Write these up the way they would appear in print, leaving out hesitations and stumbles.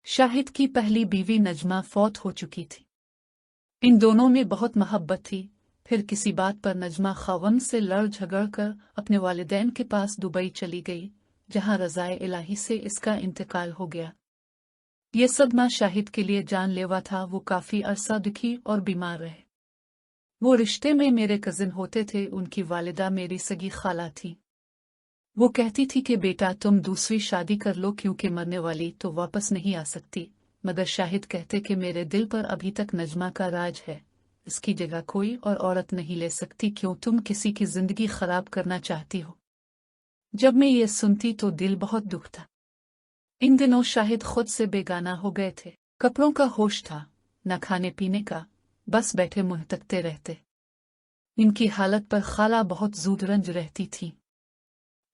शाहिद की पहली बीवी नजमा फौत हो चुकी थी। इन दोनों में बहुत मोहब्बत थी। फिर किसी बात पर नजमा खावंद से लड़ झगड़ कर अपने वालिदैन के पास दुबई चली गई, जहां रज़ाए इलाही से इसका इंतकाल हो गया। ये सदमा शाहिद के लिए जानलेवा था। वो काफी अरसा दुखी और बीमार रहे। वो रिश्ते में मेरे कजिन होते थे। उनकी वालिदा मेरी सगी खाला थी। वो कहती थी कि बेटा तुम दूसरी शादी कर लो, क्योंकि मरने वाली तो वापस नहीं आ सकती। मगर शाहिद कहते कि मेरे दिल पर अभी तक नजमा का राज है, इसकी जगह कोई और औरत नहीं ले सकती। क्यों तुम किसी की जिंदगी खराब करना चाहती हो? जब मैं ये सुनती तो दिल बहुत दुख था। इन दिनों शाहिद खुद से बेगाना हो गए थे। कपड़ों का होश था, न खाने पीने का, बस बैठे मुंह तकते रहते। इनकी हालत पर खाला बहुत ज़ूदरंज रहती थी।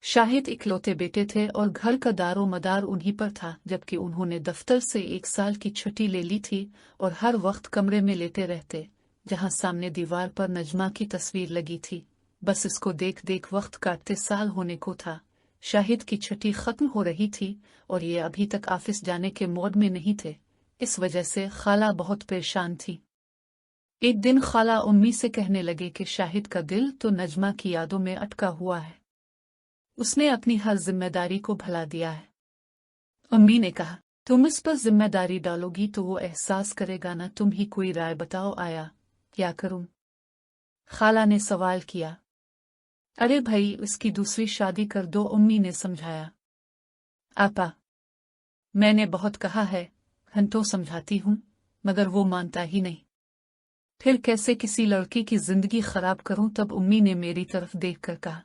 शाहिद इकलौते बेटे थे और घर का दारो मदार उन्हीं पर था, जबकि उन्होंने दफ्तर से 1 साल की छुट्टी ले ली थी और हर वक्त कमरे में लेटे रहते, जहां सामने दीवार पर नजमा की तस्वीर लगी थी। बस इसको देख देख वक्त काटते साल होने को था। शाहिद की छुट्टी खत्म हो रही थी और ये अभी तक ऑफिस जाने के मूड में नहीं थे। इस वजह से खाला बहुत परेशान थी। एक दिन खाला उम्मी से कहने लगे कि शाहिद का दिल तो नजमा की यादों में अटका हुआ है। उसने अपनी हर जिम्मेदारी को भुला दिया है। अम्मी ने कहा, तुम इस पर जिम्मेदारी डालोगी तो वो एहसास करेगा ना। तुम ही कोई राय बताओ, आया क्या करूं? खाला ने सवाल किया। अरे भाई, उसकी दूसरी शादी कर दो, अम्मी ने समझाया। आपा, मैंने बहुत कहा है, घंटों समझाती हूं, मगर वो मानता ही नहीं। फिर कैसे किसी लड़की की जिंदगी खराब करूं? तब अम्मी ने मेरी तरफ देखकर कहा,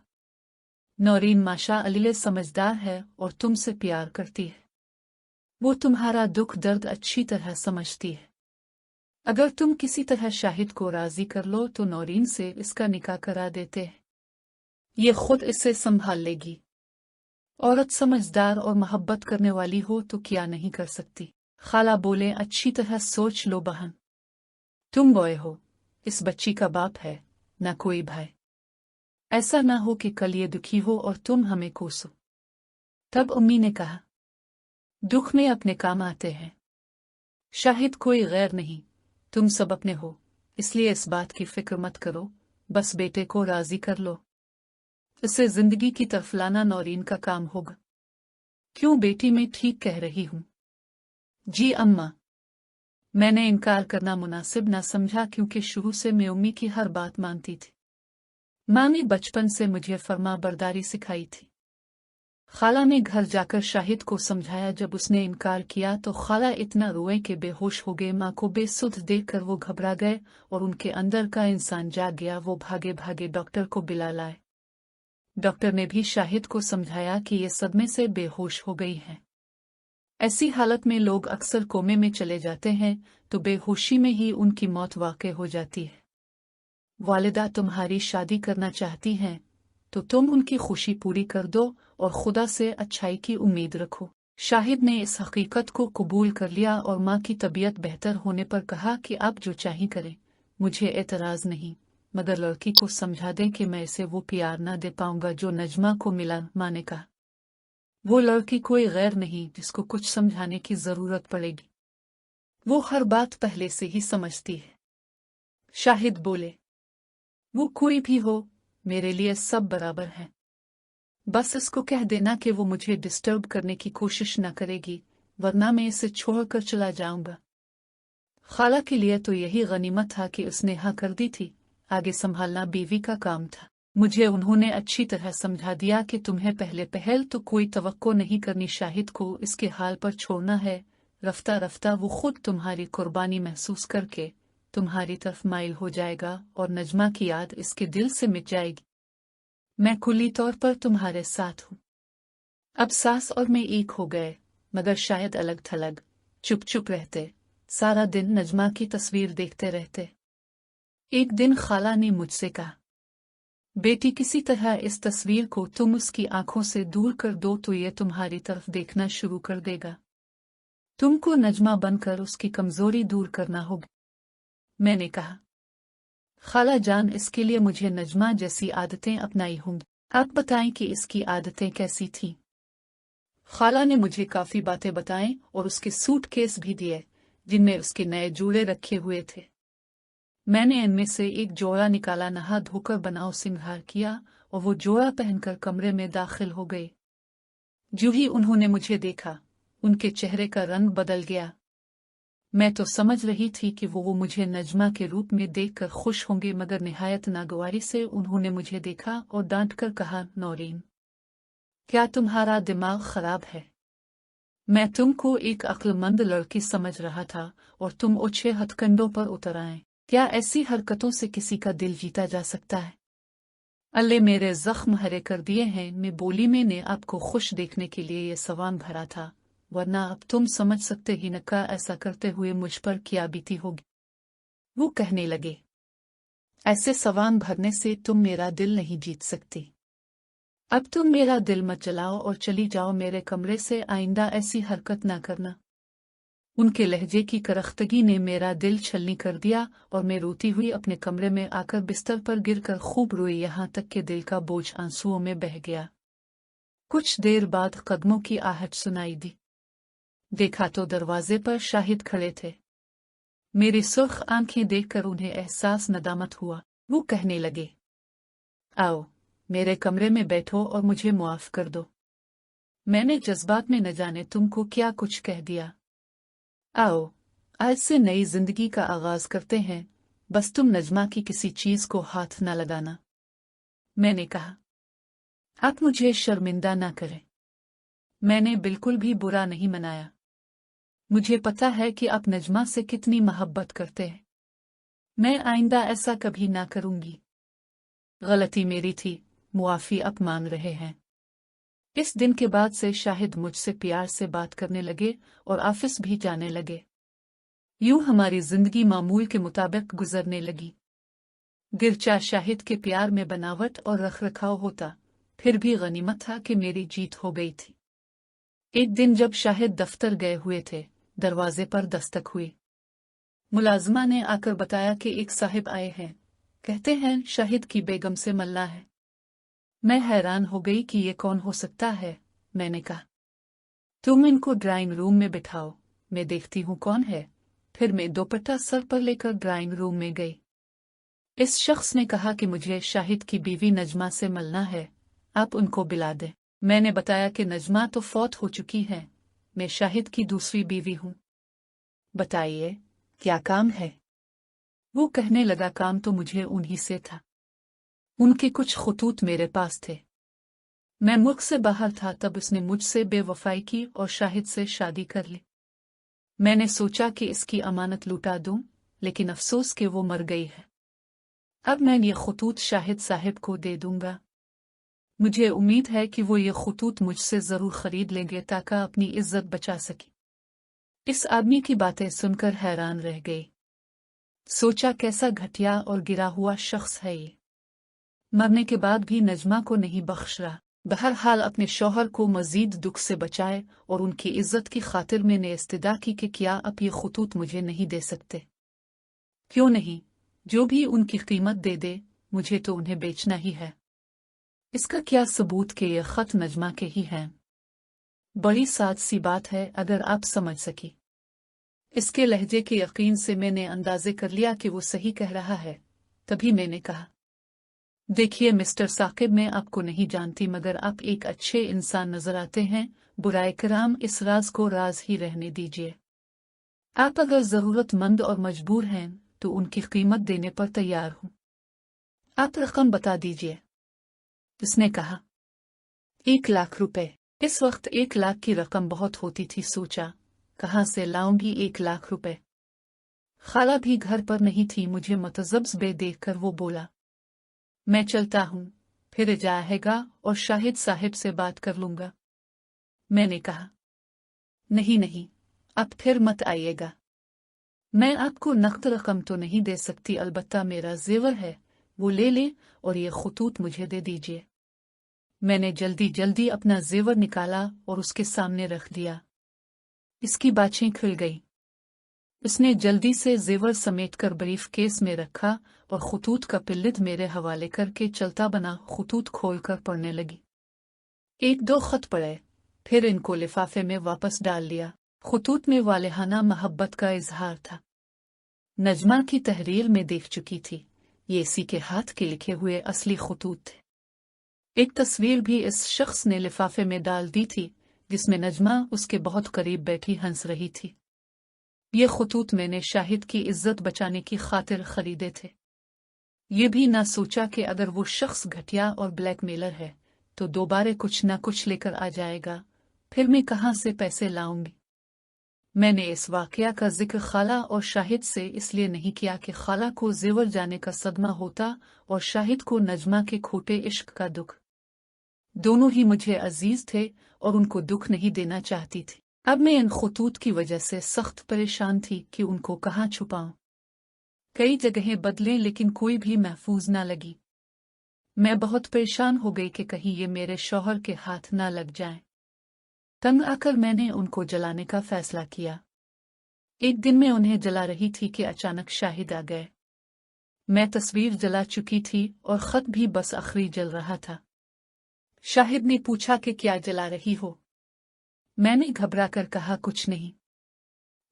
नौरीन माशा अल्लाह समझदार है और तुमसे प्यार करती है। वो तुम्हारा दुख दर्द अच्छी तरह समझती है। अगर तुम किसी तरह शाहिद को राजी कर लो तो नौरीन से इसका निकाह करा देते हैं। ये खुद इसे संभाल लेगी। औरत समझदार और मोहब्बत करने वाली हो तो क्या नहीं कर सकती। खाला बोले, अच्छी तरह सोच लो बहन। तुम बॉय हो, इस बच्ची का बाप है, ना कोई भाई। ऐसा ना हो कि कल ये दुखी हो और तुम हमें कोसो। तब अम्मी ने कहा, दुख में अपने काम आते हैं। शाहिद कोई गैर नहीं, तुम सब अपने हो, इसलिए इस बात की फिक्र मत करो। बस बेटे को राजी कर लो, इसे जिंदगी की तरफ लाना नौरीन का काम होगा। क्यों बेटी, मैं ठीक कह रही हूं? जी अम्मा। मैंने इनकार करना मुनासिब ना समझा, क्योंकि शुरू से मैं अम्मी की हर बात मानती थी। माँ ने बचपन से मुझे फर्मा बरदारी सिखाई थी। खाला ने घर जाकर शाहिद को समझाया। जब उसने इनकार किया तो खाला इतना रोए कि बेहोश हो गए। माँ को बेसुध देखकर वो घबरा गए और उनके अंदर का इंसान जाग गया। वो भागे भागे डॉक्टर को बुला लाए। डॉक्टर ने भी शाहिद को समझाया कि ये सदमे से बेहोश हो गई है। ऐसी हालत में लोग अक्सर कोमे में चले जाते हैं, तो बेहोशी में ही उनकी मौत वाक़ई हो जाती है। वालिदा तुम्हारी शादी करना चाहती हैं तो तुम उनकी खुशी पूरी कर दो और खुदा से अच्छाई की उम्मीद रखो। शाहिद ने इस हकीकत को कबूल कर लिया और माँ की तबीयत बेहतर होने पर कहा कि आप जो चाहें करें, मुझे एतराज़ नहीं, मगर लड़की को समझा दें कि मैं इसे वो प्यार न दे पाऊंगा जो नजमा को मिला। माँ ने कहा, वो लड़की कोई गैर नहीं जिसको कुछ समझाने की जरूरत पड़ेगी। वो हर बात पहले से ही समझती है। शाहिद बोले, वो कोई भी हो, मेरे लिए सब बराबर है। बस इसको कह देना कि वो मुझे डिस्टर्ब करने की कोशिश न करेगी, वरना मैं इसे छोड़कर चला जाऊंगा। खाला के लिए तो यही गनीमत था कि उसने हाँ कर दी थी। आगे संभालना बीवी का काम था। मुझे उन्होंने अच्छी तरह समझा दिया कि तुम्हें पहले पहल तो कोई तवक्को नहीं करनी, शाहिद को इसके हाल पर छोड़ना है। रफ्ता रफ्ता वो खुद तुम्हारी कुर्बानी महसूस करके तुम्हारी तरफ माइल हो जाएगा और नजमा की याद इसके दिल से मिट जाएगी। मैं कुल्ली तौर पर तुम्हारे साथ हूँ। अब सास और मैं एक हो गए, मगर शायद अलग थलग चुप चुप रहते, सारा दिन नजमा की तस्वीर देखते रहते। एक दिन खाला ने मुझसे कहा, बेटी किसी तरह इस तस्वीर को तुम उसकी आंखों से दूर कर दो तो ये तुम्हारी तरफ देखना शुरू कर देगा। तुमको नजमा बनकर उसकी कमजोरी दूर करना होगा। मैंने कहा, खाला जान, इसके लिए मुझे नजमा जैसी आदतें अपनाई होंगी। आप बताएं कि इसकी आदतें कैसी थीं? खाला ने मुझे काफी बातें बताईं और उसके सूटकेस भी दिए जिनमें उसके नए जूड़े रखे हुए थे। मैंने इनमें से एक जोड़ा निकाला, नहा धोकर बनाव सिंगार किया और वो जोड़ा पहनकर कमरे में दाखिल हो गए। जो ही उन्होंने मुझे देखा, उनके चेहरे का रंग बदल गया। मैं तो समझ रही थी कि वो मुझे नजमा के रूप में देखकर खुश होंगे, मगर निहायत नागवारी से उन्होंने मुझे देखा और डांटकर कहा, नौरीन, क्या तुम्हारा दिमाग खराब है? मैं तुमको एक अक्लमंद लड़की समझ रहा था और तुम ओछे हथकंडों पर उतर आए। क्या ऐसी हरकतों से किसी का दिल जीता जा सकता है? अल्ले मेरे जख्म हरे कर दिए हैं। मैं बोली, मैंने आपको खुश देखने के लिए ये सवान भरा था, वरना अब तुम समझ सकते ही न का ऐसा करते हुए मुझ पर क्या बीती होगी। वो कहने लगे, ऐसे सवान भरने से तुम मेरा दिल नहीं जीत सकती। अब तुम मेरा दिल मत जलाओ और चली जाओ मेरे कमरे से, आइंदा ऐसी हरकत ना करना। उनके लहजे की करख्तगी ने मेरा दिल छलनी कर दिया और मैं रोती हुई अपने कमरे में आकर बिस्तर पर गिरकर खूब रोई, यहाँ तक कि दिल का बोझ आंसुओं में बह गया। कुछ देर बाद कदमों की आहट सुनाई दी। देखा तो दरवाजे पर शाहिद खड़े थे। मेरी सुर्ख आंखें देखकर उन्हें एहसास नदामत हुआ। वो कहने लगे, आओ मेरे कमरे में बैठो और मुझे मुआफ कर दो। मैंने जज्बात में न जाने तुमको क्या कुछ कह दिया। आओ आज से नई जिंदगी का आगाज करते हैं, बस तुम नजमा की किसी चीज को हाथ न लगाना। मैंने कहा, आप मुझे शर्मिंदा ना करें। मैंने बिल्कुल भी बुरा नहीं मनाया। मुझे पता है कि आप नजमा से कितनी मोहब्बत करते हैं। मैं आइंदा ऐसा कभी ना करूंगी। गलती मेरी थी, मुआफी आप मान रहे हैं। इस दिन के बाद से शाहिद मुझसे प्यार से बात करने लगे और ऑफिस भी जाने लगे। यूं हमारी जिंदगी मामूल के मुताबिक गुजरने लगी। गिरचा शाहिद के प्यार में बनावट और रखरखाव होता, फिर भी गनीमत था कि मेरी जीत हो गई थी। एक दिन जब शाहिद दफ्तर गए हुए थे, दरवाजे पर दस्तक हुई। मुलाजमा ने आकर बताया कि एक साहिब आए हैं, कहते हैं शाहिद की बेगम से मिलना है। मैं हैरान हो गई कि ये कौन हो सकता है। मैंने कहा, तुम इनको ड्राइंग रूम में बिठाओ, मैं देखती हूँ कौन है। फिर मैं दोपट्टा सर पर लेकर ड्राइंग रूम में गई। इस शख्स ने कहा कि मुझे शाहिद की बीवी नजमा से मिलना है, आप उनको बुला दें। मैंने बताया कि नजमा तो फौत हो चुकी है, मैं शाहिद की दूसरी बीवी हूँ। बताइए क्या काम है? वो कहने लगा, काम तो मुझे उन्हीं से था। उनके कुछ खतूत मेरे पास थे। मैं मुल्क से बाहर था तब उसने मुझसे बेवफाई की और शाहिद से शादी कर ली। मैंने सोचा कि इसकी अमानत लुटा दूं, लेकिन अफसोस कि वो मर गई है। अब मैं ये खतूत शाहिद साहिब को दे दूंगा। मुझे उम्मीद है कि वो ये खतूत मुझसे जरूर खरीद लेंगे ताकि अपनी इज्जत बचा सके। इस आदमी की बातें सुनकर हैरान रह गई। सोचा कैसा घटिया और गिरा हुआ शख्स है ये, मरने के बाद भी नजमा को नहीं बख्श रहा। बहरहाल अपने शौहर को मजीद दुख से बचाए और उनकी इज्जत की खातिर मैंने इस्तदा की कि क्या अब ये खतूत मुझे नहीं दे सकते? क्यों नहीं, जो भी उनकी कीमत दे दे, मुझे तो उन्हें बेचना ही है। इसका क्या सबूत कि ये खत नजमा के ही हैं? बड़ी साद सी बात है अगर आप समझ सकी। इसके लहजे के यकीन से मैंने अंदाजे कर लिया कि वो सही कह रहा है। तभी मैंने कहा, देखिए मिस्टर साकिब, मैं आपको नहीं जानती मगर आप एक अच्छे इंसान नजर आते हैं। बुराए कराम, इस राज को राज ही रहने दीजिए। आप अगर जरूरतमंद और मजबूर हैं तो उनकी कीमत देने पर तैयार हूं। आप रकम बता दीजिए। उसने कहा, 1,00,000 रुपए। इस वक्त 1,00,000 की रकम बहुत होती थी। सोचा कहां से लाऊंगी 1,00,000 रुपए। खाला भी घर पर नहीं थी। मुझे मतजब्स देखकर वो बोला, मैं चलता हूँ, फिर जाएगा और शाहिद साहिब से बात कर लूंगा। मैंने कहा, नहीं नहीं, अब फिर मत आइएगा। मैं आपको नकद रकम तो नहीं दे सकती, अलबत्ता मेरा जेवर है, वो ले ले और ये खतूत मुझे दे दीजिए। मैंने जल्दी जल्दी अपना जेवर निकाला और उसके सामने रख दिया। इसकी बाछें खुल गई। उसने जल्दी से जेवर समेटकर ब्रीफ केस में रखा और खतूत का पिल्लिद मेरे हवाले करके चलता बना खतूत खोलकर पढ़ने लगी। 1-2 खत पढ़े, फिर इनको लिफाफे में वापस डाल लिया। खुतूत में वालिहाना मोहब्बत का इजहार था। नजमा की तहरीर में देख चुकी थी, ये इसी के हाथ के लिखे हुए असली खुतूत थे। एक तस्वीर भी इस शख्स ने लिफाफे में डाल दी थी, जिसमें नजमा उसके बहुत करीब बैठी हंस रही थी। ये खुतूत मैंने शाहिद की इज्जत बचाने की खातिर खरीदे थे। ये भी ना सोचा कि अगर वो शख्स घटिया और ब्लैकमेलर है तो दोबारा कुछ ना कुछ लेकर आ जाएगा, फिर मैं कहाँ से पैसे लाऊंगी। मैंने इस वाकया का जिक्र खाला और शाहिद से इसलिए नहीं किया कि खाला को जेवर जाने का सदमा होता और शाहिद को नजमा के खोटे इश्क का दुख। दोनों ही मुझे अजीज थे और उनको दुख नहीं देना चाहती थी। अब मैं इन खुतूत की वजह से सख्त परेशान थी कि उनको कहाँ छुपाऊं। कई जगहें बदलें लेकिन कोई भी महफूज ना लगी। मैं बहुत परेशान हो गई कि कहीं ये मेरे शौहर के हाथ ना लग जाएं। तंग आकर मैंने उनको जलाने का फैसला किया। एक दिन मैं उन्हें जला रही थी कि अचानक शाहिद आ गए। मैं तस्वीर जला चुकी थी और खत भी बस आखिरी जल रहा था। शाहिद ने पूछा कि क्या जला रही हो। मैंने घबरा कर कहा कुछ नहीं।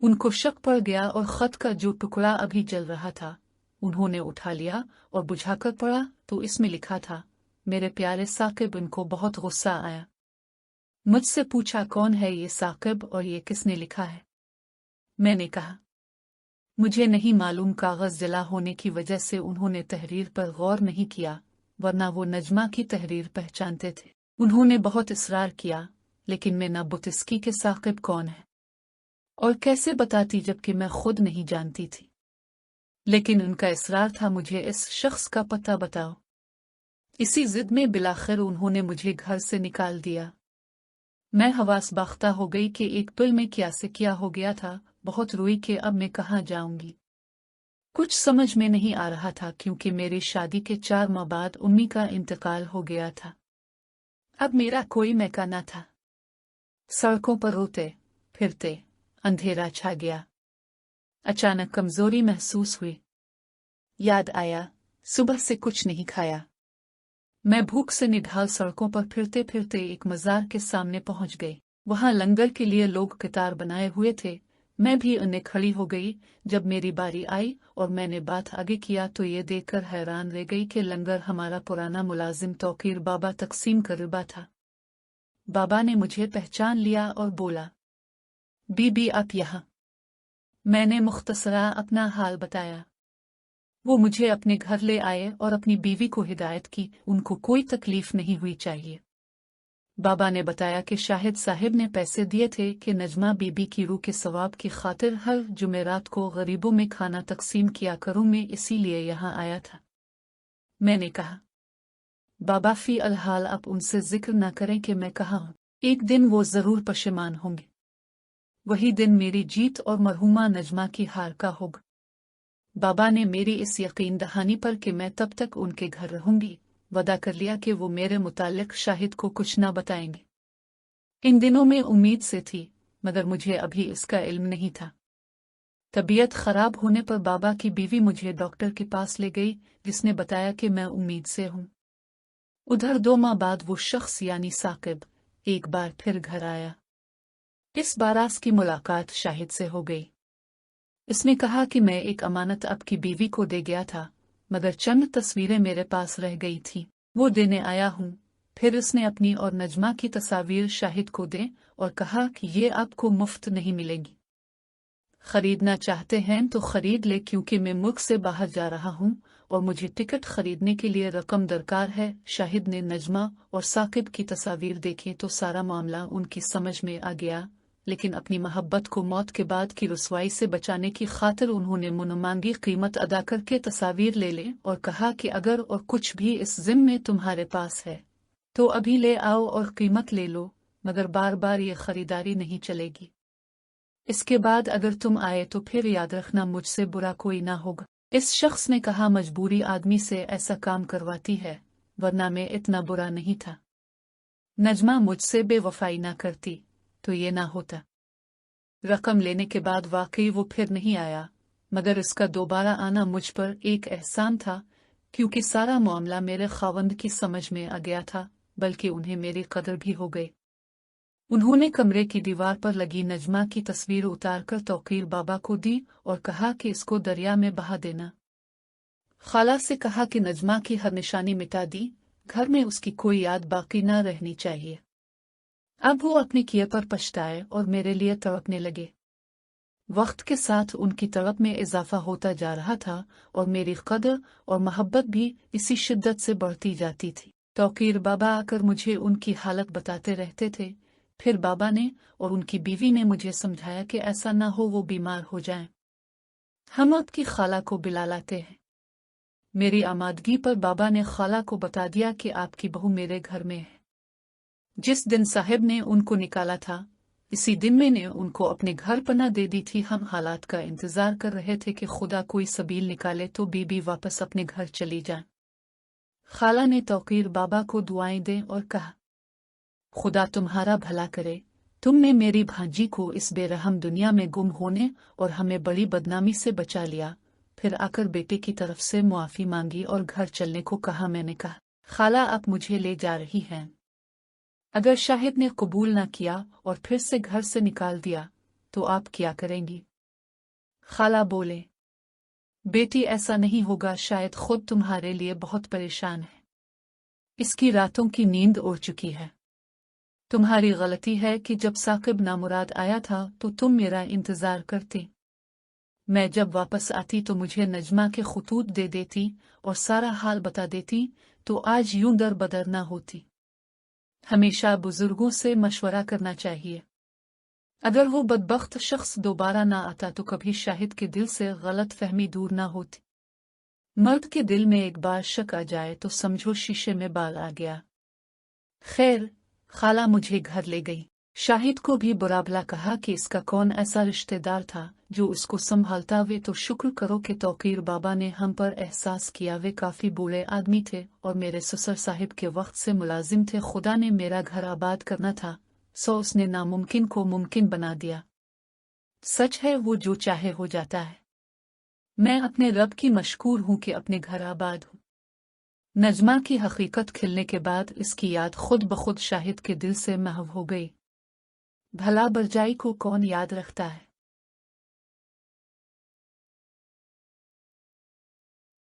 उनको शक पड़ गया और खत का जो टुकड़ा अभी जल रहा था उन्होंने उठा लिया और बुझाकर पढ़ा तो इसमें लिखा था, मेरे प्यारे साकिब। इनको बहुत गुस्सा आया। मुझसे पूछा कौन है ये साकिब और ये किसने लिखा है। मैंने कहा मुझे नहीं मालूम। कागज जला होने की वजह से उन्होंने तहरीर पर गौर नहीं किया, वरना वो नजमा की तहरीर पहचानते थे। उन्होंने बहुत इसरार किया, लेकिन मैं न बुतिस्की के साकिब कौन है और कैसे बताती जबकि मैं खुद नहीं जानती थी। लेकिन उनका इसरार था मुझे इस शख्स का पता बताओ। इसी जिद में बिलाखिर उन्होंने मुझे घर से निकाल दिया। मैं हवास बाख्ता हो गई कि एक पल में क्या से क्या हो गया था। बहुत रोई कि अब मैं कहाँ जाऊंगी। कुछ समझ में नहीं आ रहा था क्योंकि मेरी शादी के 4 माह बाद उम्मी का इंतकाल हो गया था। अब मेरा कोई मैका न था। सड़कों पर रोते फिरते अंधेरा छा गया। अचानक कमजोरी महसूस हुई। याद आया सुबह से कुछ नहीं खाया। मैं भूख से निढाल सड़कों पर फिरते फिरते एक मजार के सामने पहुंच गई। वहां लंगर के लिए लोग कतार बनाए हुए थे। मैं भी उन्हें खड़ी हो गई। जब मेरी बारी आई और मैंने बात आगे किया तो ये देखकर हैरान रह गई कि लंगर हमारा पुराना मुलाजिम तौकीर बाबा तकसीम करबा था। बाबा ने मुझे पहचान लिया और बोला, बीबी आप यहाँ। मैंने मुख्तसरा अपना हाल बताया। वो मुझे अपने घर ले आए और अपनी बीवी को हिदायत की उनको कोई तकलीफ नहीं हुई चाहिए। बाबा ने बताया कि शाहिद साहिब ने पैसे दिए थे कि नजमा बीबी की रूह के सवाब की खातिर हर जुमेरात को गरीबों में खाना तकसीम किया करूं, मैं इसीलिए यहाँ आया था। मैंने कहा, बाबा फी अलहाल आप उनसे जिक्र न करें कि मैं कहाँ हूँ। एक दिन वो जरूर पशेमान होंगे। वही दिन मेरी जीत और मरहुमा नजमा की हार का होगा। बाबा ने मेरी इस यकीन दहानी पर कि मैं तब तक उनके घर रहूंगी वदा कर लिया कि वो मेरे मुतालिक शाहिद को कुछ ना बताएंगे। इन दिनों में उम्मीद से थी, मगर मुझे अभी इसका इल्म नहीं था। तबीयत खराब होने पर बाबा की बीवी मुझे डॉक्टर के पास ले गई, जिसने बताया कि मैं उम्मीद से हूँ। उधर 2 माह बाद वो शख्स यानी साकिब एक बार फिर घर आया। इस बारास की मुलाकात शाहिद से हो गई। इसने कहा कि मैं एक अमानत आपकी बीवी को दे गया था, मगर चंद तस्वीरें मेरे पास रह गई थीं, वो देने आया हूँ। फिर उसने अपनी और नजमा की तस्वीर शाहिद को दें और कहा कि ये आपको मुफ्त नहीं मिलेगी। खरीदना चाहते हैं तो खरीद ले, क्योंकि मैं मुल्क से बाहर जा रहा हूँ और मुझे टिकट खरीदने के लिए रकम दरकार है। शाहिद ने नजमा और साकिब की तस्वीर देखी तो सारा मामला उनकी समझ में आ गया, लेकिन अपनी मोहब्बत को मौत के बाद की रुसवाई से बचाने की खातिर उन्होंने मुनमांगी कीमत अदा करके तस्वीर ले लें और कहा कि अगर और कुछ भी इस जिम्मे तुम्हारे पास है तो अभी ले आओ और कीमत ले लो, मगर बार बार ये खरीदारी नहीं चलेगी। इसके बाद अगर तुम आए तो फिर याद रखना मुझसे बुरा कोई ना होगा। इस शख्स ने कहा, मजबूरी आदमी से ऐसा काम करवाती है, वरना मैं इतना बुरा नहीं था। नजमा मुझसे बेवफाई ना करती तो ये ना होता। रकम लेने के बाद वाकई वो फिर नहीं आया, मगर इसका दोबारा आना मुझ पर एक एहसान था, क्योंकि सारा मामला मेरे खावंद की समझ में आ गया था, बल्कि उन्हें मेरी कदर भी हो गई। उन्होंने कमरे की दीवार पर लगी नजमा की तस्वीर उतारकर तौकीर बाबा को दी और कहा कि इसको दरिया में बहा देना। खाला से कहा कि नजमा की हर निशानी मिटा दी, घर में उसकी कोई याद बाकी न रहनी चाहिए। अब वो अपने किए पर पछताए और मेरे लिए तड़पने लगे। वक्त के साथ उनकी तड़प में इजाफा होता जा रहा था और मेरी कदर और मोहब्बत भी इसी शिद्दत से बढ़ती जाती थी। तौकीर बाबा आकर मुझे उनकी हालत बताते रहते थे। फिर बाबा ने और उनकी बीवी ने मुझे समझाया कि ऐसा ना हो वो बीमार हो जाएं। हम आपकी खाला को बुला लाते हैं। मेरी आमादगी पर बाबा ने खाला को बता दिया कि आपकी बहू मेरे घर में है। जिस दिन साहिब ने उनको निकाला था, इसी दिन मैंने उनको अपने घर पनाह दे दी थी। हम हालात का इंतजार कर रहे थे कि खुदा कोई सबील निकाले तो बीबी वापस अपने घर चली जाए। खाला ने तौकीर बाबा को दुआएं दें और कहा, खुदा तुम्हारा भला करे, तुमने मेरी भांजी को इस बेरहम दुनिया में गुम होने और हमें बड़ी बदनामी से बचा लिया। फिर आकर बेटे की तरफ से मुआफी मांगी और घर चलने को कहा। मैंने कहा, खाला आप मुझे ले जा रही हैं। अगर शाहिद ने कबूल न किया और फिर से घर से निकाल दिया तो आप क्या करेंगी? खाला बोले, बेटी ऐसा नहीं होगा, शायद खुद तुम्हारे लिए बहुत परेशान है। इसकी रातों की नींद उड़ चुकी है। तुम्हारी गलती है कि जब साकिब नामुराद आया था तो तुम मेरा इंतजार करती। मैं जब वापस आती तो मुझे नजमा के खुतूत दे देती और सारा हाल बता देती तो आज यूं दर बदर ना होती। हमेशा बुजुर्गों से मशवरा करना चाहिए। अगर वो बदबख्त शख्स दोबारा ना आता तो कभी शाहिद के दिल से गलत फहमी दूर ना होती। मर्द के दिल में एक बार शक आ जाए तो समझो शीशे में बाल आ गया। खैर, खाला मुझे घर ले गई। शाहिद को भी बुरा भला कहा कि इसका कौन ऐसा रिश्तेदार था जो उसको संभालता। वे तो शुक्र करो कि तौकीर बाबा ने हम पर एहसास किया। वे काफी बूढ़े आदमी थे और मेरे ससुर साहिब के वक्त से मुलाजिम थे। खुदा ने मेरा घर आबाद करना था, सो उसने नामुमकिन को मुमकिन बना दिया। सच है, वो जो चाहे हो जाता है। मैं अपने रब की मशकूर हूं कि अपने घर आबाद हूं। नजमा की हकीकत खिलने के बाद इसकी याद खुद ब खुद शाहिद के दिल से महव हो गई। भला बरजाई को कौन याद रखता है।